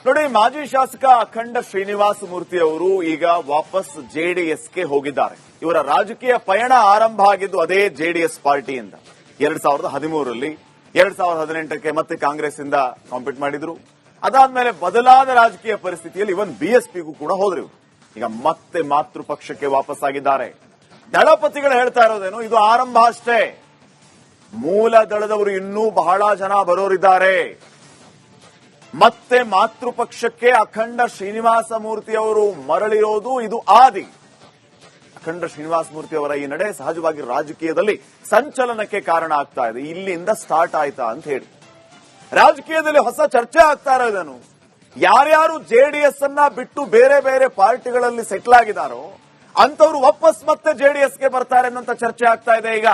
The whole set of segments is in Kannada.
ನೋಡಿ, ಮಾಜಿ ಶಾಸಕ ಅಖಂಡ ಶ್ರೀನಿವಾಸ ಮೂರ್ತಿ ಅವರು ಈಗ ವಾಪಸ್ ಜೆಡಿಎಸ್ಗೆ ಹೋಗಿದ್ದಾರೆ. ಇವರ ರಾಜಕೀಯ ಪಯಣ ಆರಂಭ ಆಗಿದ್ದು ಅದೇ ಜೆಡಿಎಸ್ ಪಾರ್ಟಿಯಿಂದ. 2013ರಲ್ಲಿ 2018ಕ್ಕೆ ಮತ್ತೆ ಕಾಂಗ್ರೆಸ್ ಇಂದ ಕಾಂಪೀಟ್ ಮಾಡಿದ್ರು. ಅದಾದ್ಮೇಲೆ ಬದಲಾದ ರಾಜಕೀಯ ಪರಿಸ್ಥಿತಿಯಲ್ಲಿ ಇವನ್ ಬಿಎಸ್ಪಿಗೂ ಕೂಡ ಹೋದ್ರು. ಈಗ ಮತ್ತೆ ಮಾತೃ ಪಕ್ಷಕ್ಕೆ ವಾಪಸ್ ಆಗಿದ್ದಾರೆ. ದಳಪತಿಗಳು ಹೇಳ್ತಾ ಇರೋದೇನು, ಇದು ಆರಂಭ ಅಷ್ಟೇ, ಮೂಲ ದಳದವರು ಇನ್ನೂ ಬಹಳ ಜನ ಬರೋರಿದ್ದಾರೆ. ಮತ್ತೆ ಮಾತೃಪಕ್ಷಕ್ಕೆ ಅಖಂಡ ಶ್ರೀನಿವಾಸ ಮೂರ್ತಿ ಅವರು ಮರಳಿರೋದು ಇದು ಆದಿ. ಅಖಂಡ ಶ್ರೀನಿವಾಸ ಮೂರ್ತಿ ಅವರ ಈ ನಡೆ ಸಹಜವಾಗಿ ರಾಜಕೀಯದಲ್ಲಿ ಸಂಚಲನಕ್ಕೆ ಕಾರಣ ಆಗ್ತಾ ಇದೆ. ಇಲ್ಲಿಂದ ಸ್ಟಾರ್ಟ್ ಆಯ್ತಾ ಅಂತ ಹೇಳಿ ರಾಜಕೀಯದಲ್ಲಿ ಹೊಸ ಚರ್ಚೆ ಆಗ್ತಾ ಇರೋದೇನು, ಯಾರ್ಯಾರು ಜೆಡಿಎಸ್ ಅನ್ನ ಬಿಟ್ಟು ಬೇರೆ ಬೇರೆ ಪಾರ್ಟಿಗಳಲ್ಲಿ ಸೆಟ್ಲ್ ಆಗಿದಾರೋ ಅಂತವರು ವಾಪಸ್ ಮತ್ತೆ ಜೆಡಿಎಸ್ಗೆ ಬರ್ತಾರೆ ಅನ್ನುವಂತ ಚರ್ಚೆ ಆಗ್ತಾ ಇದೆ. ಈಗ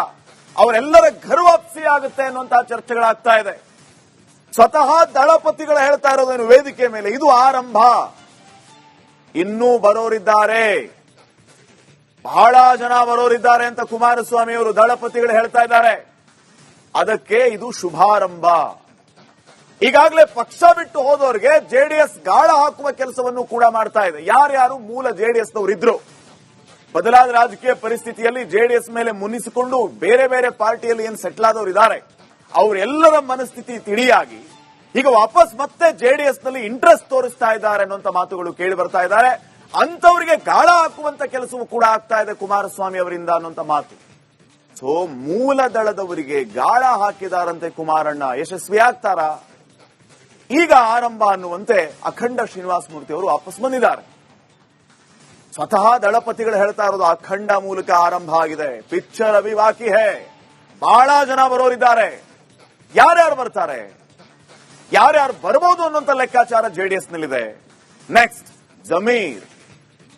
ಅವರೆಲ್ಲರ ಘರ್ವಾಪ್ಸಿ ಆಗುತ್ತೆ ಅನ್ನುವಂತಹ ಚರ್ಚೆಗಳಾಗ್ತಾ ಇದೆ. ಸ್ವತಃ ದಳಪತಿಗಳು ಹೇಳ್ತಾ ಇರೋದೇನು ವೇದಿಕೆ ಮೇಲೆ, ಇದು ಆರಂಭ, ಇನ್ನೂ ಬರೋರಿದ್ದಾರೆ, ಬಹಳ ಜನ ಬರೋರಿದ್ದಾರೆ ಅಂತ ಕುಮಾರಸ್ವಾಮಿ ಅವರು ದಳಪತಿಗಳು ಹೇಳ್ತಾ ಇದ್ದಾರೆ. ಅದಕ್ಕೆ ಇದು ಶುಭಾರಂಭ. ಈಗಾಗಲೇ ಪಕ್ಷ ಬಿಟ್ಟು ಹೋದವರಿಗೆ ಜೆಡಿಎಸ್ ಗಾಳ ಹಾಕುವ ಕೆಲಸವನ್ನು ಕೂಡ ಮಾಡ್ತಾ ಇದೆ. ಯಾರ್ಯಾರು ಮೂಲ ಜೆಡಿಎಸ್ನವರು ಇದ್ರು, ಬದಲಾದ ರಾಜಕೀಯ ಪರಿಸ್ಥಿತಿಯಲ್ಲಿ ಜೆಡಿಎಸ್ ಮೇಲೆ ಮುನಿಸಿಕೊಂಡು ಬೇರೆ ಬೇರೆ ಪಾರ್ಟಿಯಲ್ಲಿ ಏನು ಸೆಟ್ಲ್ ಆದವರು ಇದ್ದಾರೆ, ಅವರೆಲ್ಲರ ಮನಸ್ಥಿತಿ ತಿಳಿಯಾಗಿ ಈಗ ವಾಪಸ್ ಮತ್ತೆ ಜೆಡಿಎಸ್ನಲ್ಲಿ ಇಂಟ್ರೆಸ್ಟ್ ತೋರಿಸ್ತಾ ಇದ್ದಾರೆ ಅನ್ನುವಂತ ಮಾತುಗಳು ಕೇಳಿ ಬರ್ತಾ ಇದ್ದಾರೆ. ಅಂತವರಿಗೆ ಗಾಳ ಹಾಕುವಂತ ಕೆಲಸವೂ ಕೂಡ ಆಗ್ತಾ ಇದೆ ಕುಮಾರಸ್ವಾಮಿ ಅವರಿಂದ ಅನ್ನುವಂತ ಮಾತು. ಸೊ ಮೂಲ ದಳದವರಿಗೆ ಗಾಳ ಹಾಕಿದಾರಂತೆ ಕುಮಾರಣ್ಣ, ಯಶಸ್ವಿ ಆಗ್ತಾರಾ? ಈಗ ಆರಂಭ ಅನ್ನುವಂತೆ ಅಖಂಡ ಶ್ರೀನಿವಾಸ ಮೂರ್ತಿ ಅವರು ವಾಪಸ್ ಬಂದಿದ್ದಾರೆ. ಸ್ವತಃ ದಳಪತಿಗಳು ಹೇಳ್ತಾ ಇರೋದು ಅಖಂಡ ಮೂಲಕ ಆರಂಭ ಆಗಿದೆ, ಪಿಕ್ಚರ್ ಅಭಿ ಬಾಕಿ ಹೈ, ಬಹಳ ಜನ ಬರೋರಿದ್ದಾರೆ. ಯಾರ್ಯಾರು ಬರ್ತಾರೆ, ಯಾರ್ಯಾರು ಬರಬಹುದು ಅನ್ನುವಂತ ಲೆಕ್ಕಾಚಾರ ಜೆಡಿಎಸ್ ನಲ್ಲಿದೆ. ನೆಕ್ಸ್ಟ್ ಜಮೀರ್,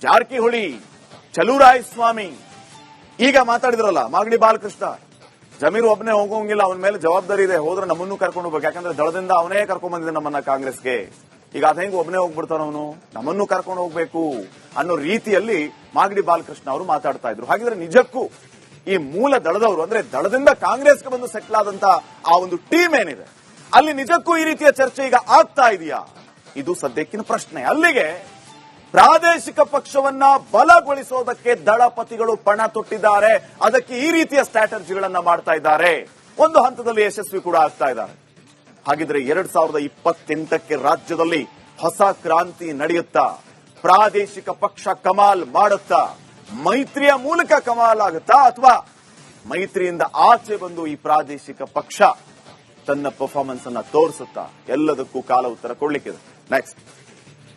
ಜಾರಕಿಹೊಳಿ, ಚಲುರಾಯ ಸ್ವಾಮಿ, ಈಗ ಮಾತಾಡಿದ್ರಲ್ಲ ಮಾಗಡಿ ಬಾಲಕೃಷ್ಣ. ಜಮೀರ್ ಒಬ್ಬನೇ ಹೋಗೋಂಗಿಲ್ಲ, ಅವನ ಮೇಲೆ ಜವಾಬ್ದಾರಿ ಇದೆ, ಹೋದ್ರೆ ನಮ್ಮನ್ನು ಕರ್ಕೊಂಡು ಹೋಗ್ಬೇಕು. ಯಾಕಂದ್ರೆ ದಳದಿಂದ ಅವನೇ ಕರ್ಕೊಂಡ್ ಬಂದಿದೆ ನಮ್ಮನ್ನ ಕಾಂಗ್ರೆಸ್ಗೆ. ಈಗ ಅದ ಹೆಂಗ್ ಒಬ್ಬನೇ ಹೋಗ್ಬಿಡ್ತಾನ ಅವನು, ನಮ್ಮನ್ನು ಕರ್ಕೊಂಡು ಹೋಗ್ಬೇಕು ಅನ್ನೋ ರೀತಿಯಲ್ಲಿ ಮಾಗಡಿ ಬಾಲಕೃಷ್ಣ ಅವರು ಮಾತಾಡ್ತಾ ಇದ್ರು. ಹಾಗಿದ್ರೆ ನಿಜಕ್ಕೂ ಈ ಮೂಲ ದಳದವರು ಅಂದ್ರೆ ದಳದಿಂದ ಕಾಂಗ್ರೆಸ್ಗೆ ಬಂದು ಸೆಟ್ಲ್ ಆದಂತ ಆ ಒಂದು ಟೀಮ್ ಏನಿದೆ ಅಲ್ಲಿ ನಿಜಕ್ಕೂ ಈ ರೀತಿಯ ಚರ್ಚೆ ಈಗ ಆಗ್ತಾ ಇದೆಯಾ? ಇದು ಸದ್ಯಕ್ಕಿನ ಪ್ರಶ್ನೆ. ಅಲ್ಲಿಗೆ ಪ್ರಾದೇಶಿಕ ಪಕ್ಷವನ್ನ ಬಲಗೊಳಿಸೋದಕ್ಕೆ ದಳಪತಿಗಳು ಪಣ ತೊಟ್ಟಿದ್ದಾರೆ. ಅದಕ್ಕೆ ಈ ರೀತಿಯ ಸ್ಟ್ರಾಟಜಿಗಳನ್ನ ಮಾಡ್ತಾ ಇದ್ದಾರೆ. ಒಂದು ಹಂತದಲ್ಲಿ ಯಶಸ್ವಿ ಕೂಡ ಆಗ್ತಾ ಇದ್ದಾರೆ. ಹಾಗಿದ್ರೆ 2028ಕ್ಕೆ ರಾಜ್ಯದಲ್ಲಿ ಹೊಸ ಕ್ರಾಂತಿ ನಡೆಯುತ್ತಾ? ಪ್ರಾದೇಶಿಕ ಪಕ್ಷ ಕಮಾಲ್ ಮಾಡುತ್ತಾ? ಮೈತ್ರಿಯ ಮೂಲಕ ಕಮಾಲ್ ಆಗುತ್ತಾ, ಅಥವಾ ಮೈತ್ರಿಯಿಂದ ಆಚೆ ಬಂದು ಈ ಪ್ರಾದೇಶಿಕ ಪಕ್ಷ ತನ್ನ ಪರ್ಫಾರ್ಮೆನ್ಸ್ ಅನ್ನ ತೋರಿಸುತ್ತಾ? ಎಲ್ಲದಕ್ಕೂ ಕಾಲ ಉತ್ತರ ಕೊಡ್ಲಿಕ್ಕಿದೆ. ನೆಕ್ಸ್ಟ್